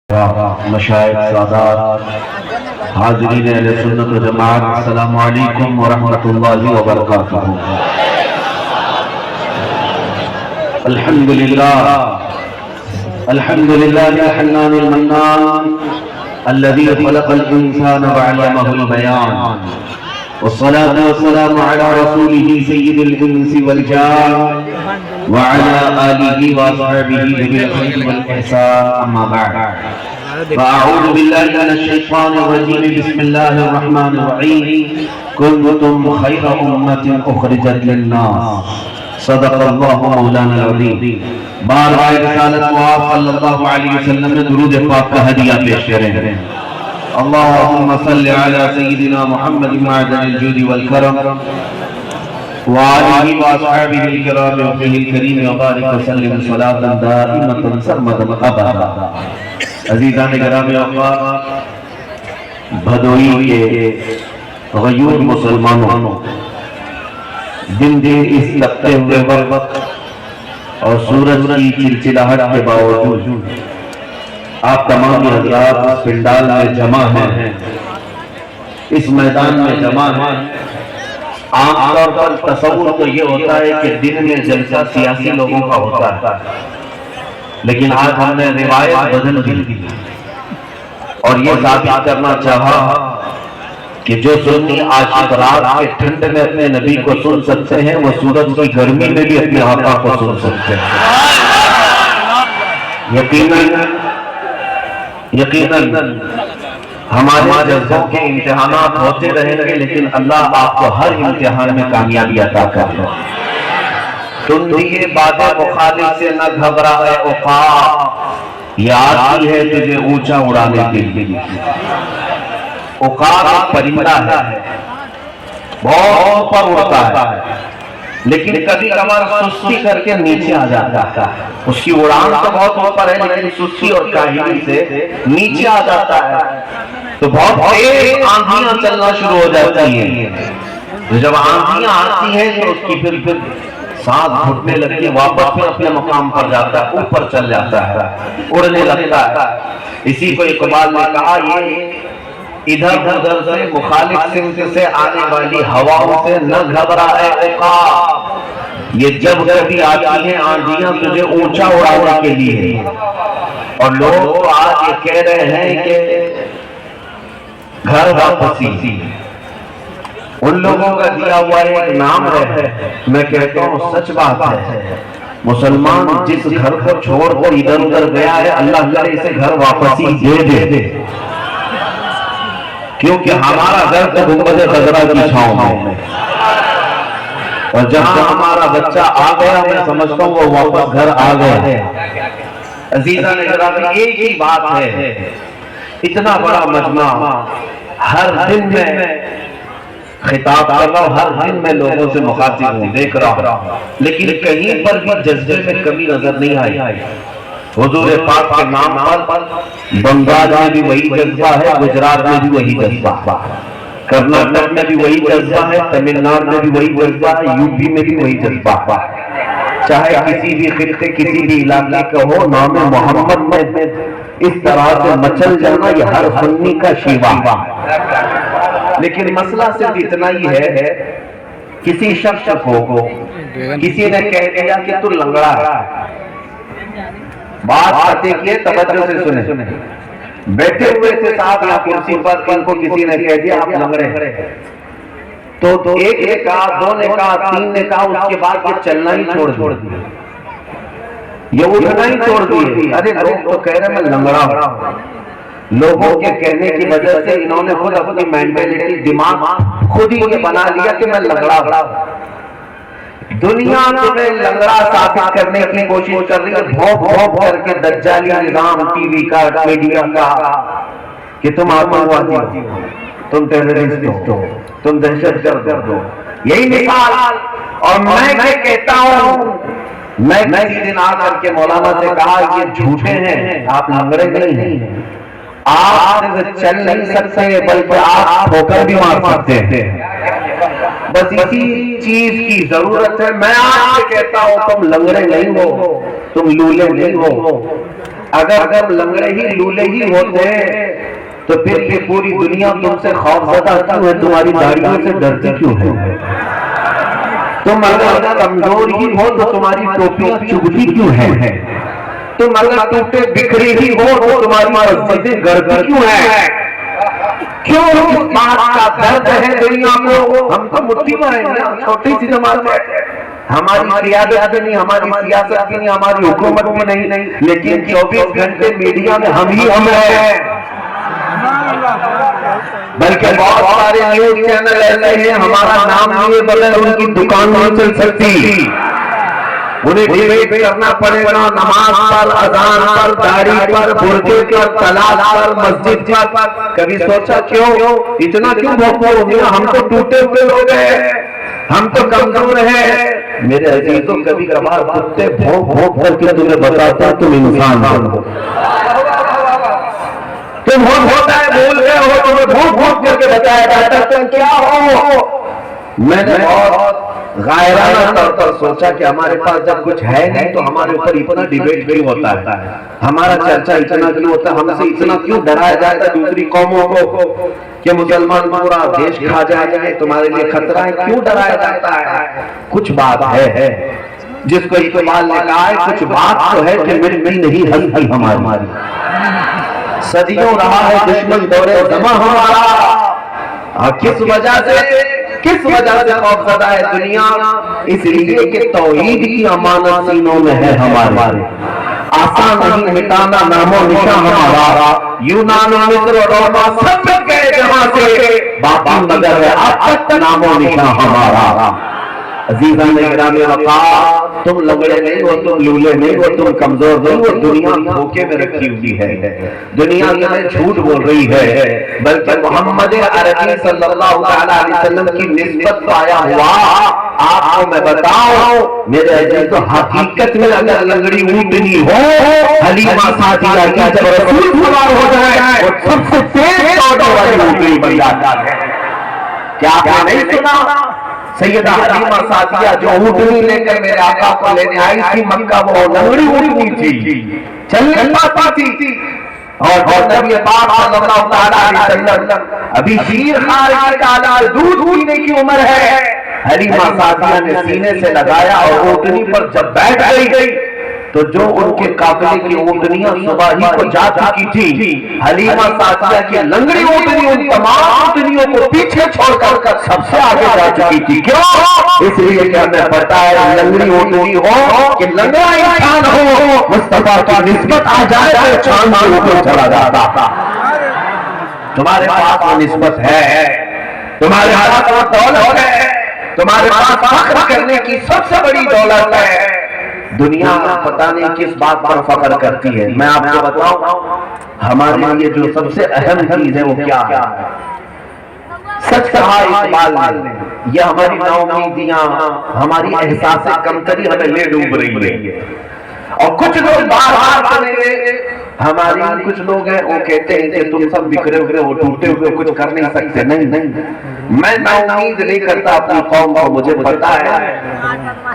مشائخ سادات حاضرین اہل سنت و جماعت، السلام علیکم ورحمۃ اللہ وبرکاتہ۔ الحمدللہ الحنان المنان الذي خلق الانسان وعلمه البيان، والصلاة والسلام على رسوله سيد الانس والجان وعلى آله وصحبه ذوي الخير والإحسان، أما بعد فأعوذ بالله من الشيطان الرجيم، بسم الله الرحمن الرحيم، كنتم خير أمة أخرجت للناس، صدق الله مولانا العظيم۔ بار بار رسالت وآب صلی اللہ علیہ وسلم نے درود پاک کا ہدیہ پیش کریں۔ اللهم صل على سيدنا محمد معدن الجود والكرم وآلہ وآصحابہ الکرام وفیہ الکریم وبارک وسلم صلاة دائمة سرمدا ابدا۔ عزیزان گرامی اوقات، بھدوئی کے غیور مسلمانوں، دن دن اس تپتے ہوئے وقت اور سورج کی چلچلاہٹ کے باوجود آپ تمام حضرات اس پنڈال میں جمع ہیں، اس میدان میں جمع ہیں۔ عام طور پر تصور تو یہ ہوتا ہے کہ دن میں جلسہ سیاسی لوگوں کا ہوتا ہے، لیکن آج ہم نے روایت بدل دی اور یہ ثابت کرنا چاہا کہ جو سنی آج رات کے ٹھنڈ میں اپنے نبی کو سن سکتے ہیں، وہ سورج کی گرمی میں بھی اپنے آقا کو سن سکتے ہیں۔ یقیناً ہمارے جذبوں کے امتحانات ہوتے رہیں گے، لیکن اللہ آپ کو ہر امتحان میں کامیابی عطا کرے۔ تم دیے باد مخالف سے نہ گھبرا ہے عقاب، یہ آتی ہے تجھے اونچا اڑانے کے لیے۔ عقاب ایک پرندہ ہے، بہت اوپر اڑتا ہے، لیکن کبھی کبھار سستی کر کے نیچے آ جاتا ہے۔ اس کی اڑان تو بہت اوپر ہے، لیکن سستی اور کاہلی سے نیچے آ جاتا ہے، تو بہت تیز آندھیاں چلنا شروع ہو جاتی ہیں۔ جب آندھیاں آتی ہیں تو اس کی پھر سانس گھٹنے لگتی ہے، واپس پھر اپنے مقام پر جاتا ہے، اوپر چل جاتا ہے، اڑنے لگتا ہے۔ اسی کو اقبال نے کہا، یہ ادھر ادھر سے مخالف سمت سے آنے والی ہواؤں سے نہ گھبرا اے عقاب، یہ جب کبھی آتی ہیں آندھیاں تجھے اونچا اڑانے کے لیے۔ اور لوگ آج یہ کہہ رہے ہیں کہ گھر واپسی ان لوگوں کا دیا ہوا ایک نام ہے۔ میں کہتا ہوں سچ بات ہے، مسلمان جس گھر کو چھوڑ کر ادھر ادھر گیا ہے، اللہ کرے اسے گھر واپسی دے دے، کیونکہ ہمارا گھر تو گنبد خضرا کی چھاؤں میں، اور جہاں ہمارا بچہ آ گیا میں سمجھتا ہوں وہ واپس گھر آ گیا۔ عزیزان گرامی، ایک ہی بات ہے، اتنا بڑا مجمع، ہر دن میں خطاب کر رہا ہوں، ہر دن میں لوگوں سے مخاطب ہوں، دیکھ رہا ہوں، لیکن کہیں پر بھی جذبے میں کمی نظر نہیں آئی۔ حضور پاک کے نام پر بنگال میں بھی وہی جذبہ ہے، گجرات میں بھی وہی جذبہ ہے، کرناٹک میں بھی وہی جذبہ ہے، تمل ناڈو میں بھی وہی جذبہ ہے، یو پی میں بھی وہی جذبہ ہے۔ چاہے کسی بھی خطے کسی بھی علاقے کا ہو، نام محمد میں اس طرح سے مچل جانا یہ ہر سنی کا شیوا ہے۔ لیکن مسئلہ صرف اتنا ہی ہے، کسی شخص کو کسی نے کہہ دیا کہ تو لنگڑا ہے۔ بات آتے کیے، توجہ سے سنیں۔ بیٹھے ہوئے تھے صاحب یہاں کرسی پر، ان کو کسی نے کہہ دیا آپ لنگڑے ہیں، تو ایک نے کہا، دو نے کہا، تین نے کہا، اس کے بعد یہ چلنا ہی چھوڑ دیا، یہ اٹھنا ہی چھوڑ دیا۔ ارے لوگ تو کہہ رہے میں لنگڑا ہوں۔ لوگوں کے کہنے کی وجہ سے انہوں نے خود اپنی مینٹیلٹی، دماغ خود ہی یہ بنا لیا کہ میں لنگڑا ہوں۔ دنیا تمہیں لنگڑا ثابت کرنے کی کوشش کر رہی ہے، بھونک بھونک کر کے دجالی نظام، ٹی وی کا، میڈیا کا، کہ تم آتنکوادی ہو، تم ٹیررسٹ ہو، تم دہشت گرد ہو، یہی مثال۔ اور میں کہتا ہوں، میں کسی دن آ کر کے مولانا سے کہا یہ جھوٹے ہیں، آپ لنگڑے نہیں ہیں، آپ چل نہیں سکتے بلکہ آپ ٹھوکر بھی مار سکتے ہیں۔ بس اسی چیز کی ضرورت ہے۔ میں آپ سے کہتا ہوں تم لنگڑے نہیں ہو، تم لولے نہیں ہو۔ اگر لنگڑے ہی لولے ہی ہوتے تو پھر یہ پوری دنیا تم سے خوفزدہ کیوں ہے؟ تمہاری داڑھیوں سے ڈرتی کیوں ہے؟ تم اگر کمزور ہی ہو تو تمہاری ٹوپیاں چبھتی کیوں ہے؟ تم اگر ٹوٹے بکھری ہی ہو تو تمہاری مسجدیں گڑتی کیوں ہے؟ کیوں اس بات کا درد ہے دنیا کو؟ ہم تو مٹھی میں ہیں، چھوٹی سی جماعت ہے، ہماری قیادت بھی نہیں، ہماری سیاست بھی نہیں، ہماری حکومت بھی نہیں، لیکن 24 گھنٹے میڈیا میں ہم ہی ہم ہیں۔ بلکہ بہت سارے نیوز چینل ایسے ہیں ہمارا نام لیے بغیر ان کی دکان نہیں چل سکتی، انہیں ڈیبیٹ کرنا پڑے گا نماز پر، اذان پر، داڑھی پر، برقعے پر، طلاق پر، مسجد پر۔ کبھی سوچا کیوں اتنا کیوں بھوکتے ہو؟ ہم تو ٹوٹے ہوئے لوگ ہیں، ہم تو کمزور ہیں۔ میرے عزیزوں کبھی کبھار کتے بھونک بھونک کر کے تمہیں بتاتا تم انسان ہو، تم ہوتا ہے بھول گئے ہو، تمہیں بھونک بھونک کر کے بتایا جاتا تم کیا ہو۔ میں نے بہت غائرانہ طور پر سوچا کہ ہمارے پاس جب کچھ ہے نہیں تو ہمارے اوپر اتنا ڈیبیٹ کیوں ہوتا ہے، ہمارا چرچا اتنا کیوں ہوتا ہے، ہم سے اتنا کیوں ڈرایا جاتا ہے دوسری قوموں کو کہ مسلمان پورا دیش کھا جائے، تمہارے لیے خطرہ ہے، کیوں ڈرایا جاتا ہے؟ کچھ بات ہے جس کو اقبال نے کہا ہے، کچھ بات تو ہے کہ مٹتی نہیں ہستی ہماری، صدیوں رہا ہے دشمن دور زماں ہمارا، کس وجہ سے خوفزدہ ہے دنیا؟ اس لیے کہ توحید کی امانت سینوں میں ہے ہمارے، آسان نہیں مٹانا نام و نشاں ہمارا، یونان و مصر و روما سب مٹ گئے جہاں سے، باقی مگر ہے اب تک نام و نشاں ہمارا۔ عزیزان گرامی وقار، تم لنگڑے نہیں ہو، تم لولے نہیں ہو، تم کمزور نہیں ہو، دنیا دھوکے میں رکھی ہوئی ہے، دنیا تمہیں جھوٹ بول رہی ہے، بلکہ محمد عربی صلی اللہ علیہ وسلم کی نسبت پایا ہوا آپ کو میں بتاؤں میرے عزیزو، حقیقت میں اگر لنگڑی اونٹنی ہو، حلیمہ سعدیہ کی جب رسول سوار ہو جائے وہ سب سے تیز دوڑنے والی اونٹنی بن جاتا ہے۔ کیا آپ نے نہیں سنا؟ سیدہ حلیمہ سعدیہ جو اونٹنی لے کر میرے آقا کو لینے آئی تھی مکہ، وہ لنگڑی اونٹنی تھی، چل نہیں پاتی تھی، اور نبی پاک صلی اللہ علیہ وسلم ابھی شیر کھا رہی تھی، دودھ پینے کی عمر ہے، حلیمہ سعدیہ نے سینے سے لگایا اور اونٹنی پر جب بیٹھ گئی تو جو ان کے قافلے کی اونٹنیاں صبح ہی کو جا چکی تھی، حلیمہ سعدیہ کی لنگڑی اونٹنی ان تمام اونٹنیوں کو پیچھے چھوڑ کر سب سے آگے جا چکی تھی۔ کیوں؟ اس لیے کہ ہمیں پتا ہے لنگڑی اونٹنی ہو کہ لنگڑا انسان ہو، مصطفیٰ کی نسبت آ جائے تو چاند کے اوپر چلا جاتا۔ تمہارے پاس وہ نسبت ہے، تمہارے ہاتھ میں دولت ہے، تمہارے پاس فخر کرنے کی سب سے بڑی دولت ہے۔ دنیا پتہ نہیں کس بات پر فخر کرتی ہے، میں آپ کو بتاؤں ہمارے لیے جو سب سے اہم چیز ہے وہ کیا ہے؟ سچ کہا اقبال نے، یہ ہماری ناامیدیاں، ہماری احساس کمتری ہمیں لے ڈوب رہی ہے، اور کچھ لوگ بار بار سنیں گے، ہماری کچھ لوگ ہیں وہ کہتے ہیں کہ تم سب بکھرے ہوئے ہو، ٹوٹے ہوئے، کچھ کر نہیں سکتے۔ نہیں، میں نا امید نہیں کرتا اپنی قوم کو، مجھے پتا ہے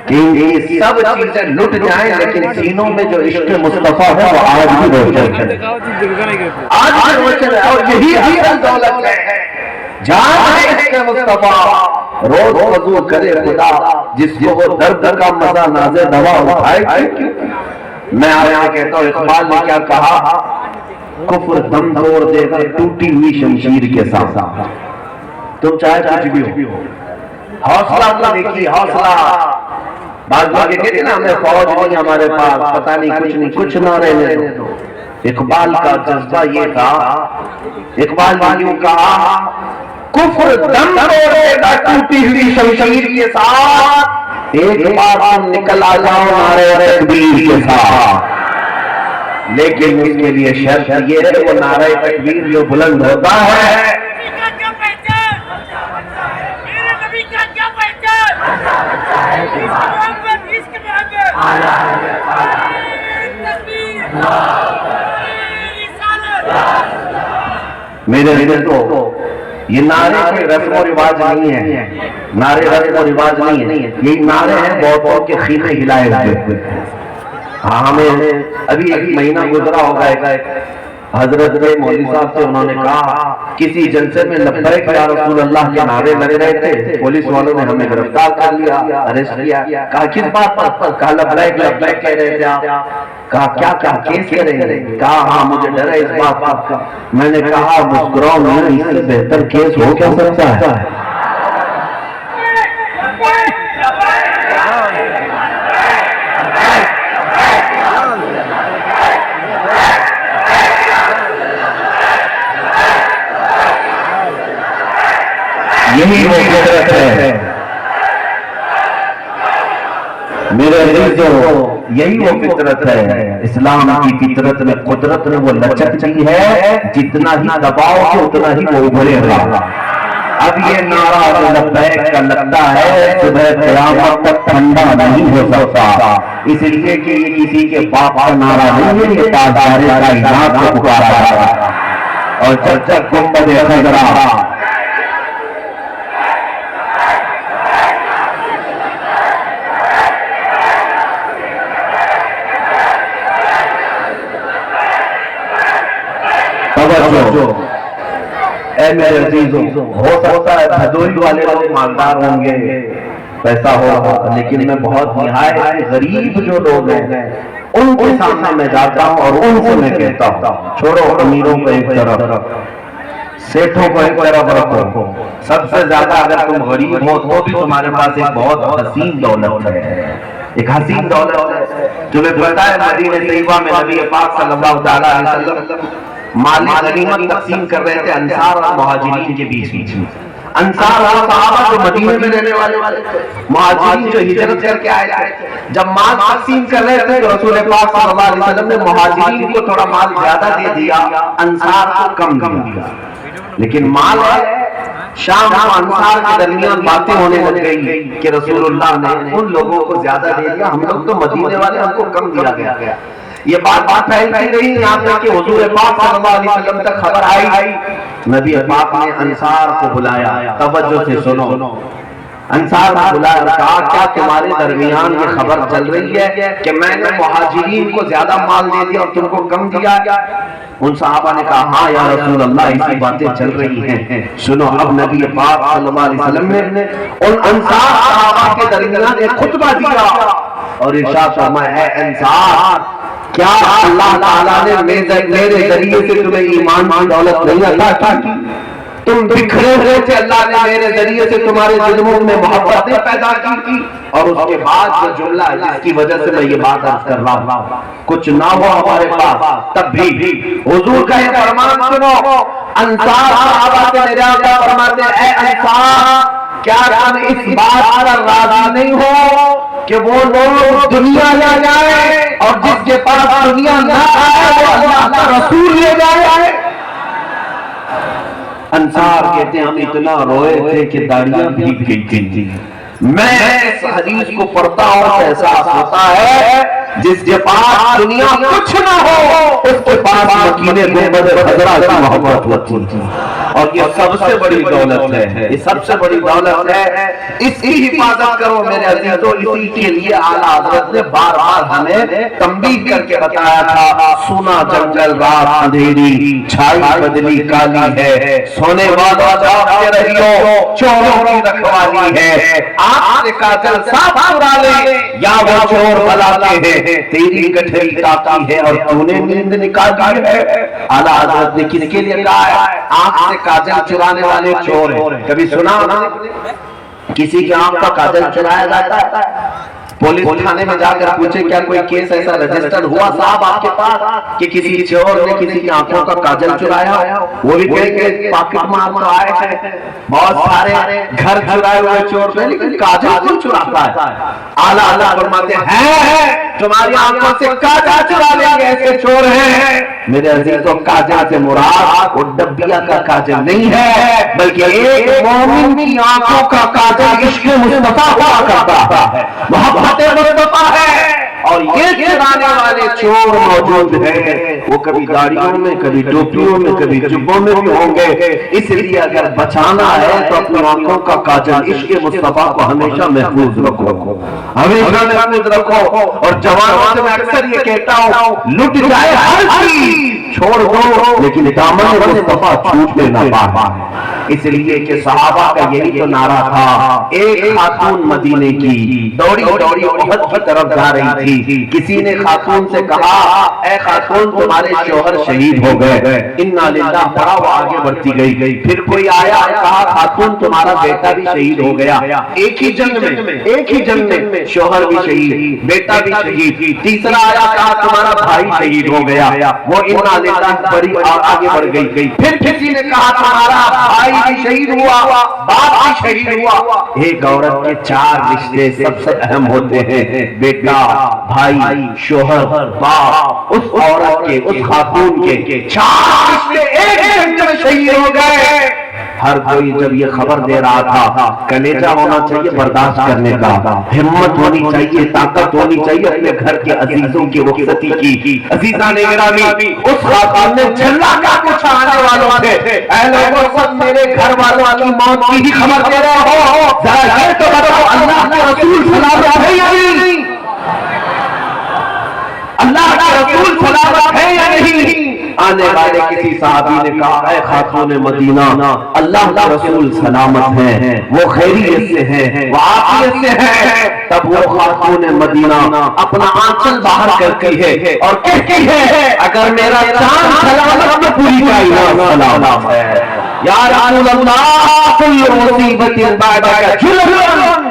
کہ یہ سب چیزیں لٹ جائیں لیکن سینوں میں جو عشق مصطفیٰ ہے وہ آج بھی روشن ہے، آج بھی روشن ہے، اور یہی اصل دولت ہے، جان ہے عشق مصطفیٰ، روز وضو کرے خدا جس کو وہ درد کا مزہ نازے دوا اٹھائے کیوں؟ میں آیا کہتا ہوں اقبال نے کیا کہا؟ کفر دم توڑ دے گا ٹوٹی ہوئی شمشیر کے ساتھ، تم چاہے کچھ بھی ہو، حوصلہ تو دیکھیے، حوصلہ۔ بعض لوگ کہتے ہیں نا ہمیں فوج نہیں، ہمارے پاس پتہ نہیں کچھ نہ رہنے دو۔ اقبال کا جذبہ یہ تھا، اقبال نے یوں کہا کفر دم توڑ دے گا ٹوٹی ہوئی شمشیر کے ساتھ، ایک بار تم نکل آ جاؤ نعرہ تکبیر کے ساتھ، لیکن اس کے لیے شرط یہ ہے وہ نعرہ تکبیر جو بلند ہوتا ہے میرے تو یہ نعرے کوئی رسم و رواج نہیں ہے، نعرے رسم و رواج نہیں ہے، یہ نعرے ہیں بہتوں کے خیمے ہلائے ہوئے، ہمیں ابھی ایک مہینہ گزرا ہوگا، حضرت مولوی صاحب سے انہوں نے کہا کسی جلسے میں لبیک یا رسول اللہ کے نعرے لگ رہے تھے، پولیس والوں نے ہمیں گرفتار کر لیا، اریسٹ کیا۔ کہا کس بات پر؟ کہا لبیک لبیک کہہ رہے تھے آپ۔ کہا کیا کیا کیس کریں گے؟ کہا ہاں مجھے ڈر ہے اس بات کا۔ میں نے کہا مسکراؤ نہیں، اس سے بہتر کیس ہو کیا سکتا ہے؟ یہی وہ فطرت ہے میرے عزیزو، یہی وہ فطرت ہے۔ اسلام کی فطرت میں قدرت نے وہ لچک دی ہے، جتنا ہی دباؤ گے اتنا ہی وہ ابھرے گا۔ اب یہ نعرہ لبیک کا لگتا ہے، صبح قیامت تک ٹھنڈا نہیں ہو سکتا، اس لیے کہ یہ کسی کے باپ کا نعرہ نہیں ہے، یہ تاجدار کائنات کو پکارا رہا ہے۔ اور جب تک گنبد خضرا اے میرے عزیزوں، ہو سکتا ہے بھدوئی والے لوگ مالدار ہوں گے، پیسہ ہوگا، لیکن میں بہت نہایت غریب جو لوگ ہیں ان کے سامنے میں جاتا ہوں اور ان سے میں کہتا ہوں، چھوڑو امیروں کو ایک طرف، سیٹھوں کو ایک طرف رکھو، سب سے زیادہ اگر تم غریب ہو تو بھی تمہارے پاس ایک بہت حسین دولت ہے، ایک حسین دولت ہے۔ تمہیں پتہ ہے مدینہ طیبہ میں نبی پاک صلی اللہ علیہ وسلم مال غنیمت تقسیم کر رہے تھے انصار اور مہاجرین کے بیچ میں۔ انصار وہ صحابہ جو مدینے میں رہنے والے تھے، مہاجرین جو ہجرت کر کے آئے تھے، جب مال تقسیم کر رہے تھے تو رسول پاک صلی اللہ علیہ وسلم نے مہاجرین کو تھوڑا مال زیادہ دے دیا، انصار کو کم دیا۔ لیکن مال ہے، شام و انصار کے درمیان باتیں ہونے لگ گئی کہ رسول اللہ نے ان لوگوں کو زیادہ دے دیا، ہم لوگ تو مدینے والے، ہم کو کم دیا گیا۔ یہ بات پھیلتی رہی، یہاں تک کہ حضور پاک صلی اللہ علیہ وسلم تک خبر آئی۔ نبی پاک نے انصار کو بلایا، توجہ سے سنو، انصار کو بلایا اور کہا کیا تمہارے درمیان یہ خبر چل رہی ہے کہ میں نے مہاجرین کو زیادہ مال دے دیا اور تم کو کم دیا؟ ان صحابہ نے کہا ہاں یا رسول اللہ ایسی باتیں چل رہی ہیں۔ سنو، اب نبی پاک صلی اللہ علیہ وسلم نے ان انصار صحابہ کے درمیان ایک خطبہ دیا اور ارشاد فرمایا ہے انصار، کیا اللہ تعالیٰ نے میرے ذریعے سے تمہیں ایمان کی دولت نہیں عطا کی؟ تم بکھرے ہوئے تھے، اللہ نے میرے ذریعے سے تمہارے دلوں میں محبتیں پیدا کی۔ اور اس کے بعد جو جملہ ہے جس کی وجہ سے میں یہ بات عرض کر رہا ہوں، کچھ نہ ہوا ہمارے پاس تب بھی حضور کا یہ فرمان سنو، انصار صحابہ سے میرے آقا فرماتے ہیں اے انصار، کیا تم اس بات پر راضی نہیں ہو کہ وہ لوگ دنیا لے جائے اور جس کے پاس دنیا نہ آئے وہ اللہ کا رسول لے جائے؟ انصار کہتے ہیں ہم اتنا روئے تھے کہ داڑیاں بھیگ گئی تھی۔ میں اس حدیث کو پڑھتا ہوں تو احساس ہوتا ہے جس کے پاس دنیا کچھ نہ ہو اس کے پاس مکینے گنبد خضرا کی محبت ہوتی تھی، اور یہ سب سے بڑی دولت ہے، یہ سب سے بڑی دولت ہے، اس کی حفاظت کرو میرے عزیزو۔ اسی کے لیے اعلیٰ حضرت نے بار بار ہمیں تنبیہ کر کے بتایا تھا، سونا جنگل رات اندھیری، چھائی بدلی کالی ہے، سونے والا جاگتے رہیو، چوروں کی رکھوالی ہے، آنکھ سے کاجل صاف چرا لے یا وہ چور بلاتے ہیں، تیری گٹھری تاکی ہے اور تو نے نیند نکالی ہے۔ اعلیٰ حضرت نے کس کے لیے کہا ہے؟ آنکھ سے کاجل چرانے والے چور ہیں۔ کبھی سنا کسی کی آنکھ کا کاجل چرایا جاتا ہے؟ پولیس تھانے میں جا کر پوچھے کیا کوئی کیس ایسا رجسٹر ہوا صاحب آپ کے پاس کہ کسی چور نے کسی کی آنکھوں کا کاجل چرایا؟ وہ بھی کہیں گے پاکٹ مار تو آئے ہیں بہت سارے گھر چرائے ہوئے چور نے، لیکن کاجل کیوں چراتا ہے؟ اعلیٰ اللہ فرماتے ہیں تمہاری آنکھوں سے کاجل چرا لیں گے ایسے چور ہیں۔ میرے عزیزوں، کاجل سے مراد وہ ڈبیا کا کاجل نہیں ہے، بلکہ ایک مومن کی آنکھوں کا کاجل عشق مصطفیٰ ہوا کرتا ہے، محبت مصطفیٰ ہے۔ اور یہ چرانے والے چور موجود ہیں، وہ کبھی داڑھیوں میں، کبھی ٹوپیوں میں، کبھی جبوں میں بھی ہوں گے۔ اس لیے اگر بچانا ہے تو اپنی آنکھوں کا کاجل عشق مصطفیٰ کو ہمیشہ محفوظ رکھو، ہمیشہ محفوظ رکھو۔ اور جوانوں سے میں اکثر یہ کہتا ہوں، لٹ جائے ہر چیز چھوڑ دو لیکن دامن مصطفیٰ چھوٹنے نہ پائے۔ اس لیے کہ صحابہ کا یہی تو نعرہ تھا۔ ایک خاتون مدینے کی دوڑی دوڑی احد کی طرف جا رہی تھی، کسی نے خاتون سے کہا اے خاتون تمہارے شوہر شہید ہو گئے، انا للہ پڑھا، وہ آگے بڑھتی گئی۔ پھر کوئی آیا کہا خاتون تمہارا بیٹا بھی شہید ہو گیا، ایک ہی جنگ میں شوہر بھی شہید، بیٹا بھی شہید۔ تیسرا آیا کہا تمہارا بھائی شہید ہو گیا، وہ انا للہ بڑی آگے بڑھ گئی۔ پھر کسی نے کہا تمہارا بھائی بھی شہید ہوا، باپ بھی شہید ہوا۔ ایک عورت کے چار رشتے سب سے اہم ہوتے ہیں، بیٹا، بھائی، شوہر، باپ۔ اس عورت کے، اس خاتون کے چار رشتے ایک جنگ میں شہید ہو گئے۔ ہر کوئی جب یہ خبر دے رہا تھا، کلیجہ ہونا چاہیے برداشت کرنے کا، ہمت ہونی چاہیے، طاقت ہونی چاہیے اپنے گھر کے عزیزوں کی رخصتی کی۔ عزیزان گرامی، اس خاتون نے جھلا کا کچھ آنے والوں سے، اے لوگوں سب میرے گھر والوں کی موت کی ہی خبر دے رہے ہو، ذرا یہ تو بتاؤ اللہ کے رسول سلامت ہے یا نہیں؟ اللہ کا رسول سلامت ہے یا نہیں؟ آنے والے کسی صحابی نے کہا اے خاتون مدینہ اللہ کا رسول سلامت ہیں، وہ خیریت سے ہیں، وہ عافیت سے ہیں۔ تب وہ خاتون مدینہ اپنا آنچل باہر کرتی ہے اور کہتی ہے اگر میرا چاند سلامت تو پوری کائنات سلامت ہے۔ یا رسول اللہ کل مصیبت بعدک جلل،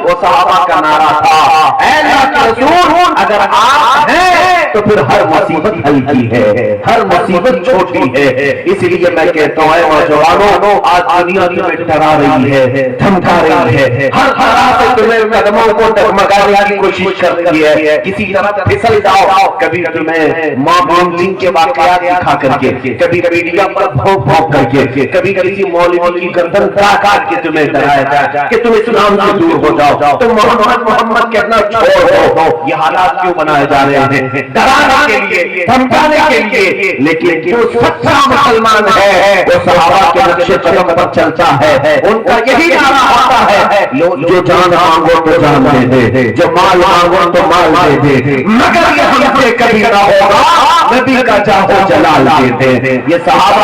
وہ صحابہ کا نعرہ تھا اے اللہ کے رسول اگر آپ ہیں تو پھر ہر مصیبت ہلکی ہے، ہر مصیبت چھوٹی ہے۔ اس لیے میں کہتا ہوں اے نوجوانوں، آج دنیا تمہیں ڈرا رہی ہے، دھمکا رہی ہے، ہر طرح سے تمہیں قدموں کو ڈگمگانے کی کوشش کر رہی ہے، کسی طرح پھسل جاؤ، کبھی تمہیں ماں بہن کے واقعات دکھا کر کے، کبھی میڈیا پر بھونک بھونک کر کے، کبھی کسی مولوی کی گردن کاٹ کے تمہیں ڈرایا جائے کہ تم اسلام سے دور ہو جاؤ، تم محمد کہنا چھوڑ دو۔ یہ حالات کیوں بنائے جا رہے ہیں؟ ڈرانے کے لیے، دھمکانے کے لیے۔ لیکن جو سچا مسلمان ہے وہ صحابہ کے نقش قدم پر چلتا ہے، ان کا یہی نعرہ ہوتا ہے جو جان مانگو تو جان دے دے، جو مال مانگو تو مال دے دے، مگر یہ ہم سے کبھی نہ ہوگا نبی کا جاہ و جلال دے دے۔ یہ صحابہ